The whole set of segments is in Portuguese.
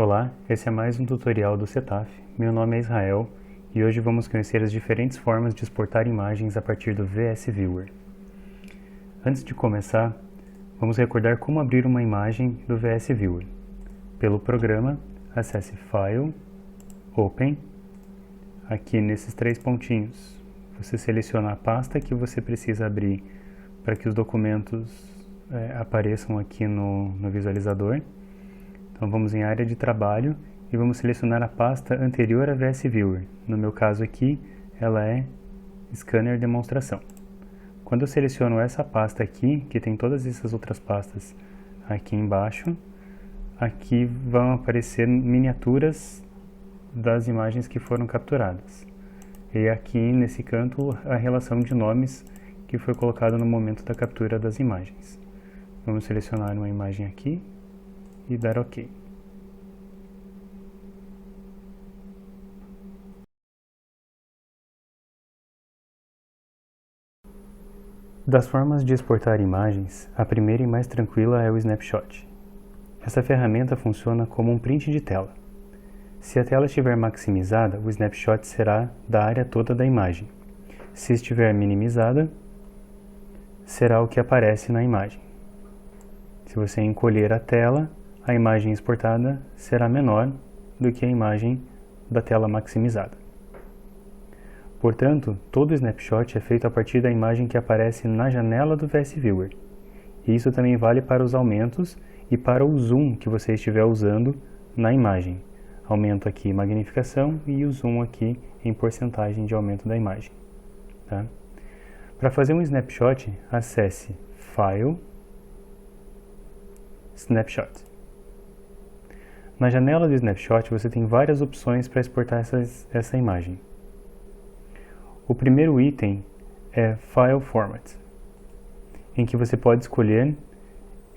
Olá, esse é mais um tutorial do Cetaf. Meu nome é Israel e hoje vamos conhecer as diferentes formas de exportar imagens a partir do VS Viewer. Antes de começar, vamos recordar como abrir uma imagem do VS Viewer. Pelo programa, acesse File, Open. Aqui nesses três pontinhos, você seleciona a pasta que você precisa abrir para que os documentos apareçam aqui no visualizador. Então vamos em área de trabalho e vamos selecionar a pasta anterior a VS Viewer. No meu caso aqui, ela é Scanner Demonstração. Quando eu seleciono essa pasta aqui, que tem todas essas outras pastas aqui embaixo, aqui vão aparecer miniaturas das imagens que foram capturadas. E aqui nesse canto a relação de nomes que foi colocado no momento da captura das imagens. Vamos selecionar uma imagem aqui e dar OK. Das formas de exportar imagens, a primeira e mais tranquila é o Snapshot. Essa ferramenta funciona como um print de tela. Se a tela estiver maximizada, o Snapshot será da área toda da imagem. Se estiver minimizada, será o que aparece na imagem. Se você encolher a tela, a imagem exportada será menor do que a imagem da tela maximizada. Portanto, todo o snapshot é feito a partir da imagem que aparece na janela do VS Viewer. E isso também vale para os aumentos e para o zoom que você estiver usando na imagem. Aumento aqui magnificação e o zoom aqui em porcentagem de aumento da imagem. Tá? Para fazer um snapshot, acesse File, Snapshot. Na janela do Snapshot você tem várias opções para exportar essa imagem. O primeiro item é File Format, em que você pode escolher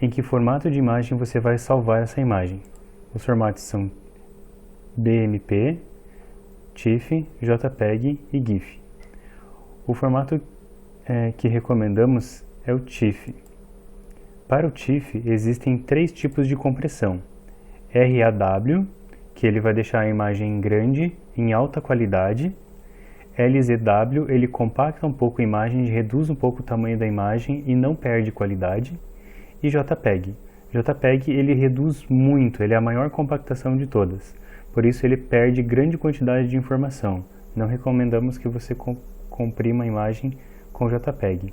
em que formato de imagem você vai salvar essa imagem. Os formatos são BMP, TIFF, JPEG e GIF. O formato que recomendamos é o TIFF. Para o TIFF existem três tipos de compressão. RAW, que ele vai deixar a imagem grande, em alta qualidade. LZW, ele compacta um pouco a imagem, reduz um pouco o tamanho da imagem e não perde qualidade. E JPEG. JPEG ele reduz muito, ele é a maior compactação de todas. Por isso ele perde grande quantidade de informação. Não recomendamos que você comprima a imagem com JPEG.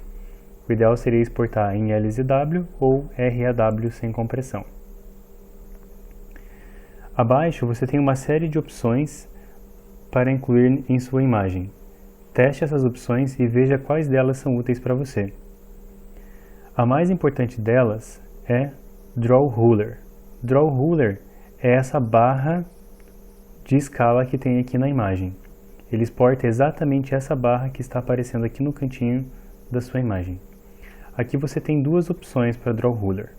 O ideal seria exportar em LZW ou RAW sem compressão. Abaixo você tem uma série de opções para incluir em sua imagem. Teste essas opções e veja quais delas são úteis para você. A mais importante delas é Draw Ruler. Draw Ruler é essa barra de escala que tem aqui na imagem. Ele exporta exatamente essa barra que está aparecendo aqui no cantinho da sua imagem. Aqui você tem duas opções para Draw Ruler.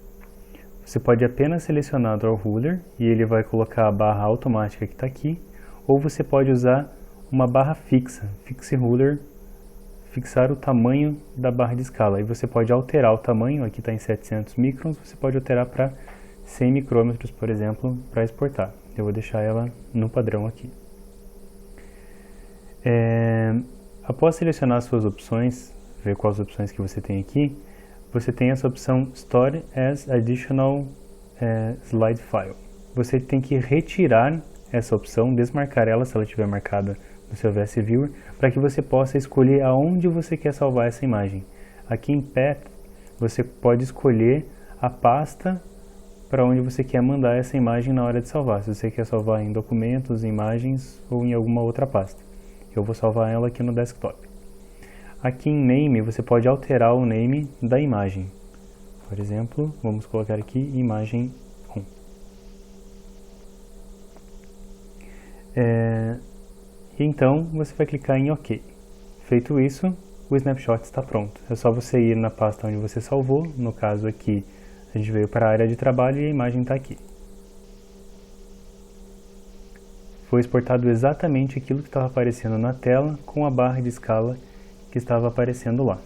Você pode apenas selecionar Draw Ruler e ele vai colocar a barra automática que está aqui, ou você pode usar uma barra fixa, Fixe Ruler, fixar o tamanho da barra de escala. E você pode alterar o tamanho, aqui está em 700 microns, você pode alterar para 100 micrômetros, por exemplo, para exportar. Eu vou deixar ela no padrão aqui. Após selecionar as suas opções, ver quais opções que você tem aqui, você tem essa opção Store as Additional Slide File. Você tem que retirar essa opção, desmarcar ela se ela estiver marcada no seu VS Viewer, para que você possa escolher aonde você quer salvar essa imagem. Aqui em Path, você pode escolher a pasta para onde você quer mandar essa imagem na hora de salvar. Se você quer salvar em documentos, imagens ou em alguma outra pasta. Eu vou salvar ela aqui no desktop. Aqui em Name, você pode alterar o name da imagem. Por exemplo, vamos colocar aqui imagem 1. Então, você vai clicar em OK. Feito isso, o snapshot está pronto. É só você ir na pasta onde você salvou. No caso aqui, a gente veio para a área de trabalho e a imagem está aqui. Foi exportado exatamente aquilo que estava aparecendo na tela com a barra de escala que estava aparecendo lá.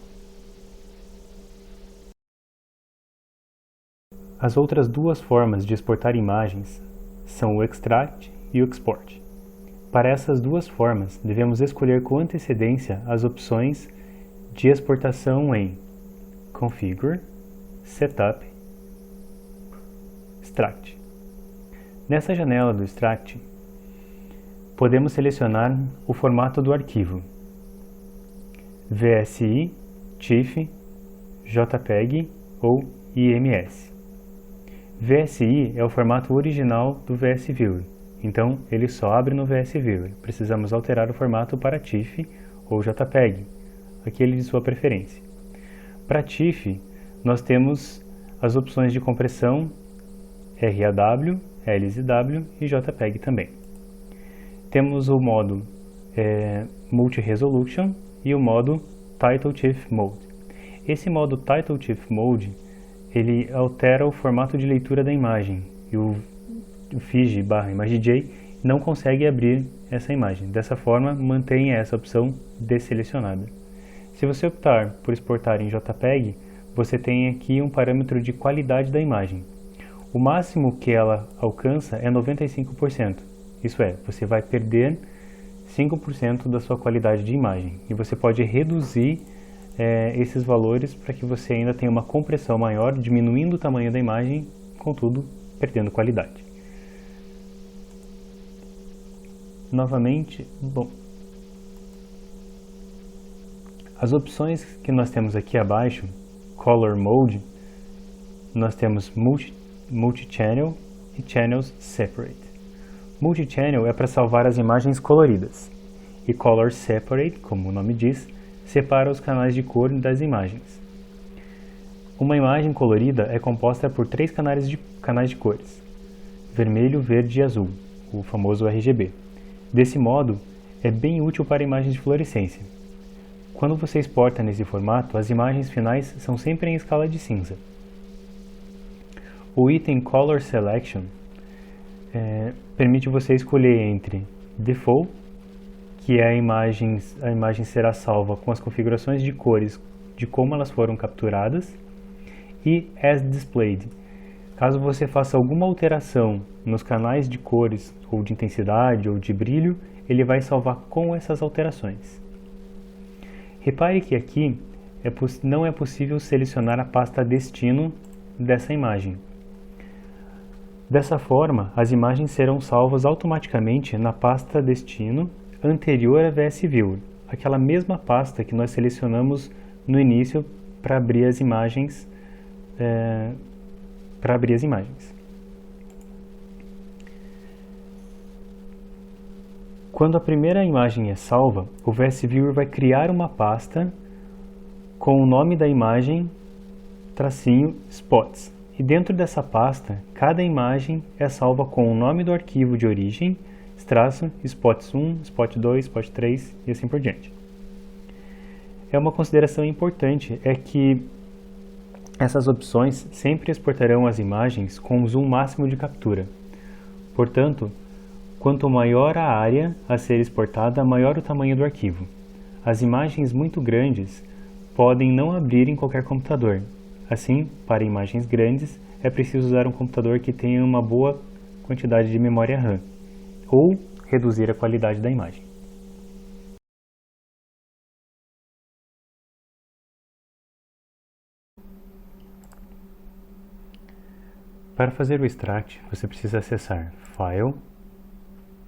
As outras duas formas de exportar imagens são o Extract e o Export. Para essas duas formas, devemos escolher com antecedência as opções de exportação em Configure, Setup, Extract. Nessa janela do Extract, podemos selecionar o formato do arquivo: VSI, TIFF, JPEG ou IMS. VSI é o formato original do VS Viewer, então ele só abre no VS Viewer. Precisamos alterar o formato para TIFF ou JPEG, aquele de sua preferência. Para TIFF, nós temos as opções de compressão RAW, LSW e JPEG também. Temos o modo Multi-Resolution e o modo Title TIFF Mode. Esse modo Title TIFF Mode, ele altera o formato de leitura da imagem e o FIG/ImageJ não consegue abrir essa imagem. Dessa forma, mantenha essa opção desselecionada. Se você optar por exportar em JPEG, você tem aqui um parâmetro de qualidade da imagem. O máximo que ela alcança é 95%. Isso é, você vai perder 5% da sua qualidade de imagem. E você pode reduzir esses valores para que você ainda tenha uma compressão maior, diminuindo o tamanho da imagem, contudo, perdendo qualidade. Novamente, as opções que nós temos aqui abaixo, Color Mode, nós temos Multi-Channel e Channels Separate. Multi-Channel é para salvar as imagens coloridas, e Color Separate, como o nome diz, separa os canais de cor das imagens. Uma imagem colorida é composta por 3 canais de cores: vermelho, verde e azul, o famoso RGB. Desse modo, é bem útil para imagens de fluorescência. Quando você exporta nesse formato, as imagens finais são sempre em escala de cinza. O item Color Selection permite você escolher entre Default, que a imagem será salva com as configurações de cores de como elas foram capturadas, e As Displayed. Caso você faça alguma alteração nos canais de cores, ou de intensidade, ou de brilho, ele vai salvar com essas alterações. Repare que aqui não é possível selecionar a pasta destino dessa imagem. Dessa forma, as imagens serão salvas automaticamente na pasta destino anterior a VS Viewer, aquela mesma pasta que nós selecionamos no início para abrir as imagens. Quando a primeira imagem é salva, o VS Viewer vai criar uma pasta com o nome da imagem, --spots. E dentro dessa pasta, cada imagem é salva com o nome do arquivo de origem, spots 1, spot 2, spot 3 e assim por diante. Uma consideração importante é que essas opções sempre exportarão as imagens com um zoom máximo de captura. Portanto, quanto maior a área a ser exportada, maior o tamanho do arquivo. As imagens muito grandes podem não abrir em qualquer computador. Assim, para imagens grandes, é preciso usar um computador que tenha uma boa quantidade de memória RAM, ou reduzir a qualidade da imagem. Para fazer o extract, você precisa acessar File,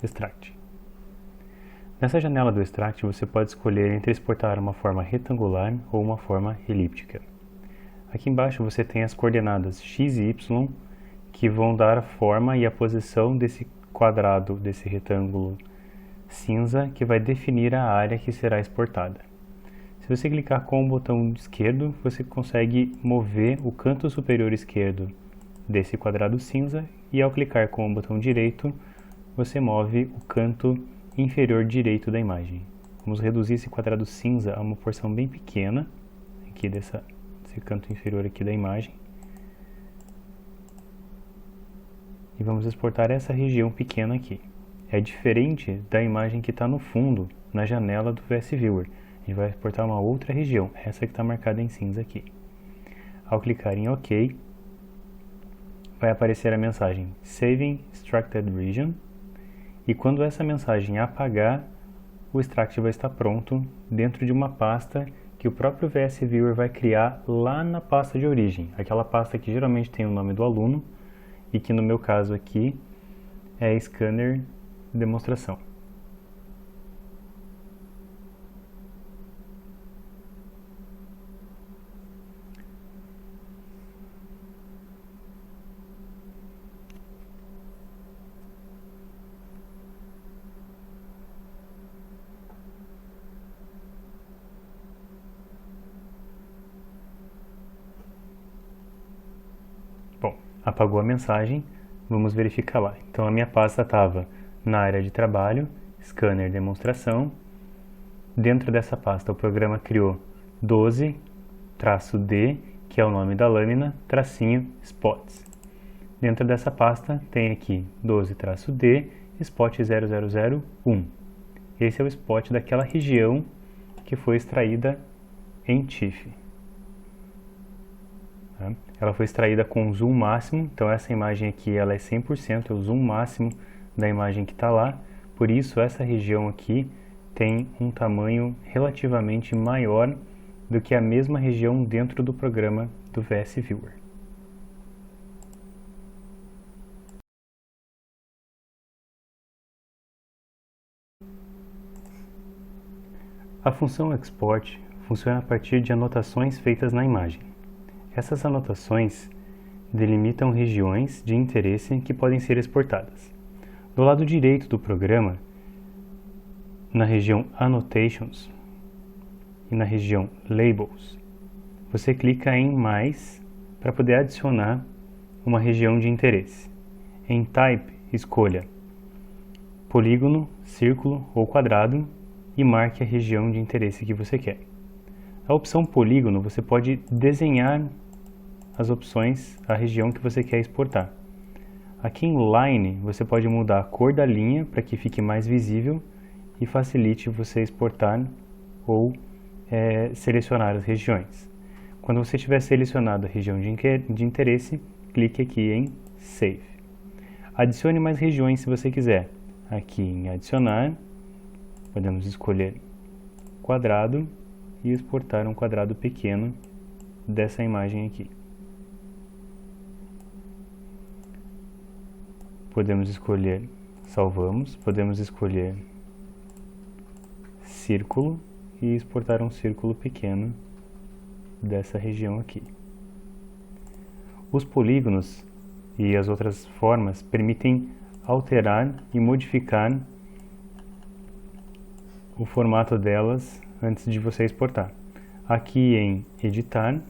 Extract. Nessa janela do extract, você pode escolher entre exportar uma forma retangular ou uma forma elíptica. Aqui embaixo você tem as coordenadas x e y, que vão dar a forma e a posição desse quadrado, desse retângulo cinza, que vai definir a área que será exportada. Se você clicar com o botão esquerdo, você consegue mover o canto superior esquerdo desse quadrado cinza, e ao clicar com o botão direito, você move o canto inferior direito da imagem. Vamos reduzir esse quadrado cinza a uma porção bem pequena, aqui desse canto inferior aqui da imagem. E vamos exportar essa região pequena aqui. É diferente da imagem que está no fundo, na janela do VS Viewer. A gente vai exportar uma outra região, essa que está marcada em cinza aqui. Ao clicar em OK, vai aparecer a mensagem Saving Extracted Region, e quando essa mensagem apagar, o extract vai estar pronto dentro de uma pasta que o próprio VS Viewer vai criar lá na pasta de origem, aquela pasta que geralmente tem o nome do aluno e que no meu caso aqui é Scanner Demonstração. Bom, apagou a mensagem, vamos verificar lá. Então a minha pasta estava na área de trabalho, Scanner Demonstração. Dentro dessa pasta o programa criou 12-D, que é o nome da lâmina, tracinho spots. Dentro dessa pasta tem aqui 12-D, spot 0001. Esse é o spot daquela região que foi extraída em TIFF. Ela foi extraída com zoom máximo, então essa imagem aqui ela é 100%, é o zoom máximo da imagem que está lá, por isso essa região aqui tem um tamanho relativamente maior do que a mesma região dentro do programa do VS Viewer. A função export funciona a partir de anotações feitas na imagem. Essas anotações delimitam regiões de interesse que podem ser exportadas. Do lado direito do programa, na região Annotations e na região Labels, você clica em Mais para poder adicionar uma região de interesse. Em Type, escolha polígono, círculo ou quadrado e marque a região de interesse que você quer. A opção polígono, você pode desenhar as opções, a região que você quer exportar. Aqui em Line, você pode mudar a cor da linha para que fique mais visível e facilite você exportar ou selecionar as regiões. Quando você tiver selecionado a região de interesse, clique aqui em Save. Adicione mais regiões se você quiser. Aqui em Adicionar, podemos escolher quadrado e exportar um quadrado pequeno dessa imagem aqui. Podemos escolher, salvamos, podemos escolher círculo e exportar um círculo pequeno dessa região aqui. Os polígonos e as outras formas permitem alterar e modificar o formato delas antes de você exportar. Aqui em Editar,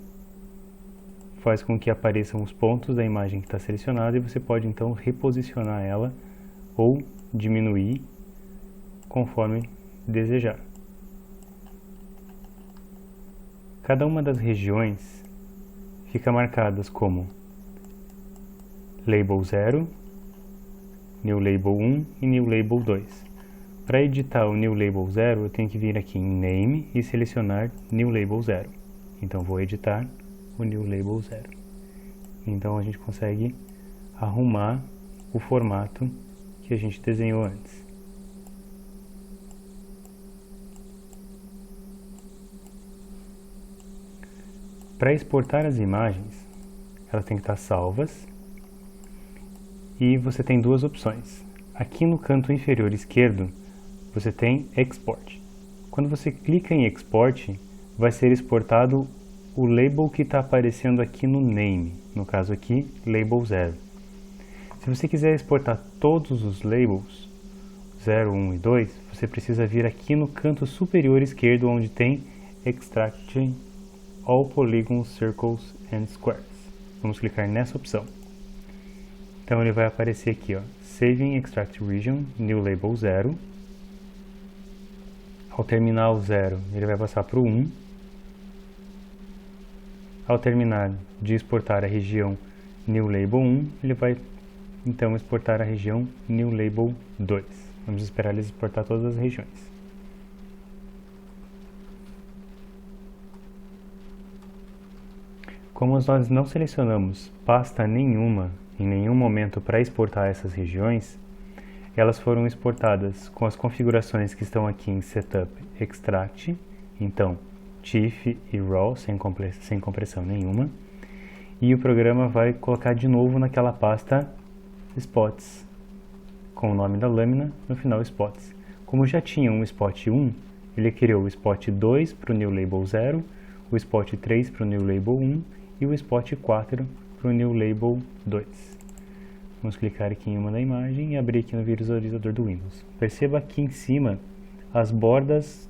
faz com que apareçam os pontos da imagem que está selecionada e você pode então reposicionar ela ou diminuir conforme desejar. Cada uma das regiões fica marcadas como Label 0, New Label 1 e New Label 2. Para editar o New Label 0, eu tenho que vir aqui em Name e selecionar New Label 0. Então vou editar o New Label 0. Então a gente consegue arrumar o formato que a gente desenhou antes. Para exportar as imagens, elas têm que estar salvas e você tem duas opções. Aqui no canto inferior esquerdo, você tem Export. Quando você clica em Export, vai ser exportado o label que está aparecendo aqui no Name, no caso aqui, Label 0. Se você quiser exportar todos os labels, 0, 1 e 2, você precisa vir aqui no canto superior esquerdo, onde tem Extract All Polygons, Circles and Squares. Vamos clicar nessa opção. Então ele vai aparecer aqui, ó, Saving Extract Region, New Label 0. Ao terminar o 0, ele vai passar para o 1. Ao terminar de exportar a região New Label 1, ele vai então exportar a região New Label 2. Vamos esperar ele exportar todas as regiões. Como nós não selecionamos pasta nenhuma em nenhum momento para exportar essas regiões, elas foram exportadas com as configurações que estão aqui em Setup Extract, então TIFF e RAW sem compressão nenhuma, e o programa vai colocar de novo naquela pasta Spots, com o nome da lâmina, no final Spots. Como já tinha um Spot 1, ele criou o Spot 2 para o New Label 0, o Spot 3 para o New Label 1 e o Spot 4 para o New Label 2. Vamos clicar aqui em uma da imagem e abrir aqui no visualizador do Windows. Perceba aqui em cima as bordas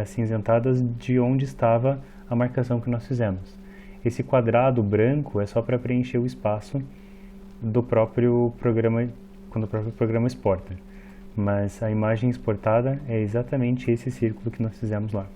acinzentadas de onde estava a marcação que nós fizemos. Esse quadrado branco é só para preencher o espaço do próprio programa, quando o próprio programa exporta. Mas a imagem exportada é exatamente esse círculo que nós fizemos lá.